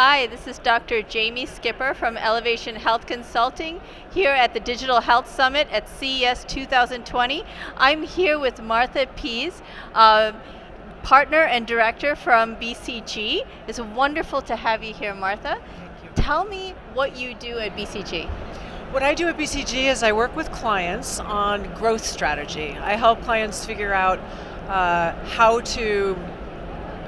Hi, this is Dr. Jamie Skipper from Elevation Health Consulting here at the Digital Health Summit at CES 2020. I'm here with Martha Pease, partner and director from BCG. It's wonderful to have you here, Martha. Thank you. Tell me what you do at BCG. What I do at BCG is I work with clients on growth strategy. I help clients figure out how to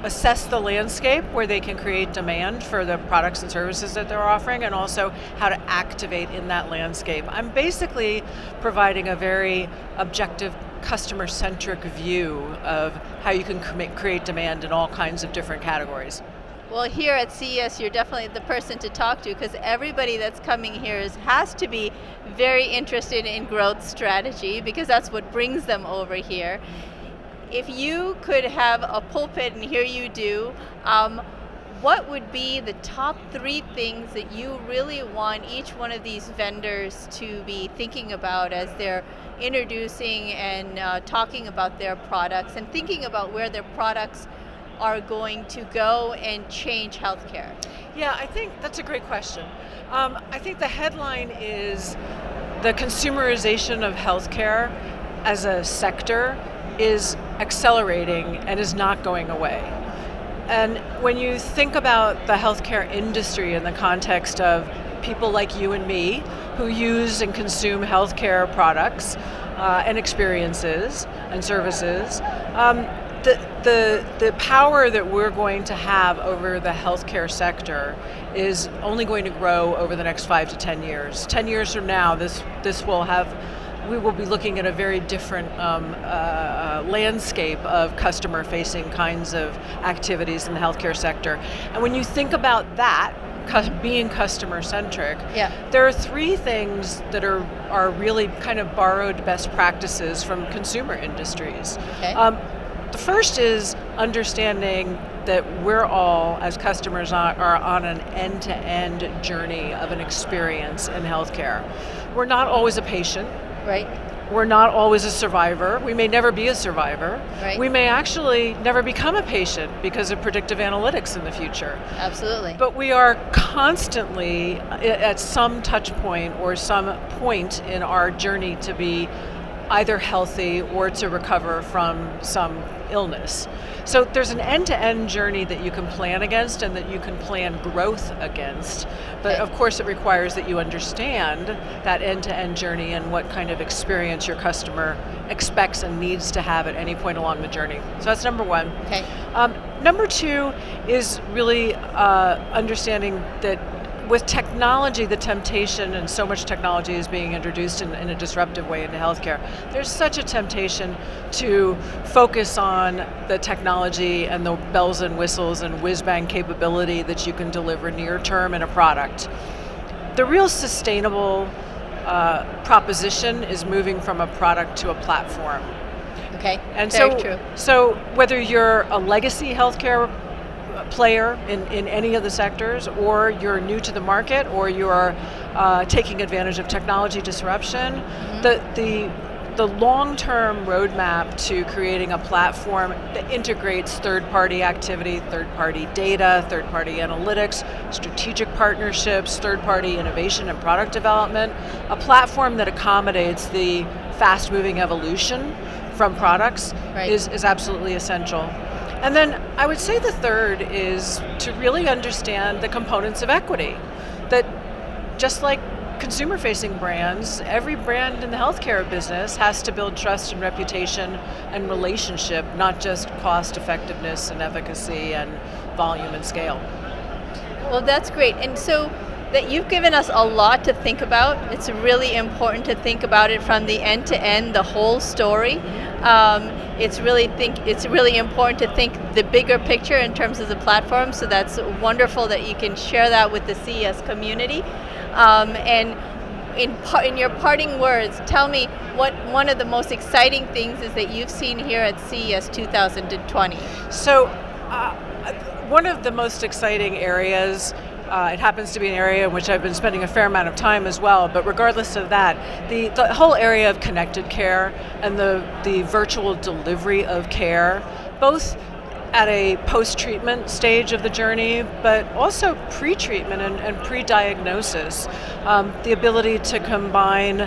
assess the landscape where they can create demand for the products and services that they're offering, and also how to activate in that landscape. I'm basically providing a very objective, customer-centric view of how you can create demand in all kinds of different categories. Well, here at CES, you're definitely the person to talk to, because everybody that's coming here has to be very interested in growth strategy, because that's what brings them over here. If you could have a pulpit, and here you do, what would be the top 3 things that you really want each one of these vendors to be thinking about as they're introducing and talking about their products and thinking about where their products are going to go and change healthcare? Yeah, I think that's a great question. I think the headline is the consumerization of healthcare as a sector is accelerating and is not going away. And when you think about the healthcare industry in the context of people like you and me who use and consume healthcare products and experiences and services, the power that we're going to have over the healthcare sector is only going to grow over the next 5 to 10 years. 10 years from now, we will be looking at a very different landscape of customer-facing kinds of activities in the healthcare sector. And when you think about that, being customer-centric, there are 3 things that are really kind of borrowed best practices from consumer industries. Okay. The first is understanding that we're all, as customers, are on an end-to-end journey of an experience in healthcare. We're not always a patient. Right. We're not always a survivor. We may never be a survivor. Right. We may actually never become a patient because of predictive analytics in the future. Absolutely. But we are constantly at some touch point or some point in our journey to be either healthy or to recover from some illness. So there's an end-to-end journey that you can plan against and that you can plan growth against. But of course it requires that you understand that end-to-end journey and what kind of experience your customer expects and needs to have at any point along the journey. So that's number 1. Okay. Number 2 is really understanding that with technology, the temptation, and so much technology is being introduced in a disruptive way into healthcare, there's such a temptation to focus on the technology and the bells and whistles and whiz-bang capability that you can deliver near term in a product. The real sustainable proposition is moving from a product to a platform. Okay, and very true. So whether you're a legacy healthcare player in any of the sectors, or you're new to the market, or you're taking advantage of technology disruption, the long-term roadmap to creating a platform that integrates third-party activity, third-party data, third-party analytics, strategic partnerships, third-party innovation and product development, a platform that accommodates the fast-moving evolution from products is absolutely essential. And then I would say the third is to really understand the components of equity. That just like consumer-facing brands, every brand in the healthcare business has to build trust and reputation and relationship, not just cost effectiveness and efficacy and volume and scale. Well, that's great. And so that you've given us a lot to think about. It's really important to think about it from the end to end, the whole story. It's really important to think the bigger picture in terms of the platform. So that's wonderful that you can share that with the CES community. And in your parting words, tell me what one of the most exciting things is that you've seen here at CES 2020. So one of the most exciting areas, it happens to be an area in which I've been spending a fair amount of time as well, but regardless of that, the whole area of connected care and the virtual delivery of care, both at a post-treatment stage of the journey, but also pre-treatment and pre-diagnosis. The ability to combine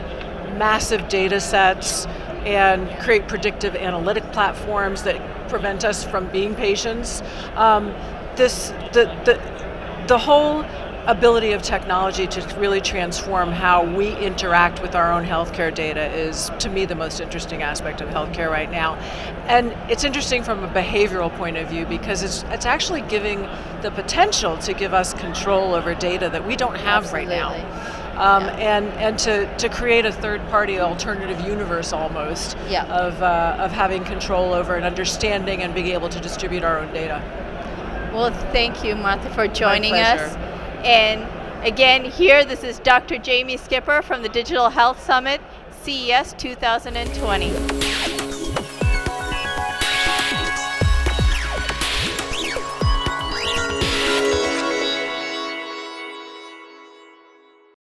massive data sets and create predictive analytic platforms that prevent us from being patients. The whole ability of technology to really transform how we interact with our own healthcare data is, to me, the most interesting aspect of healthcare right now. And it's interesting from a behavioral point of view because it's actually giving the potential to give us control over data that we don't have right now. And to create a third-party alternative universe almost of having control over and understanding and being able to distribute our own data. Well, thank you, Martha, for joining us. And again, this is Dr. Jamie Skipper from the Digital Health Summit, CES 2020.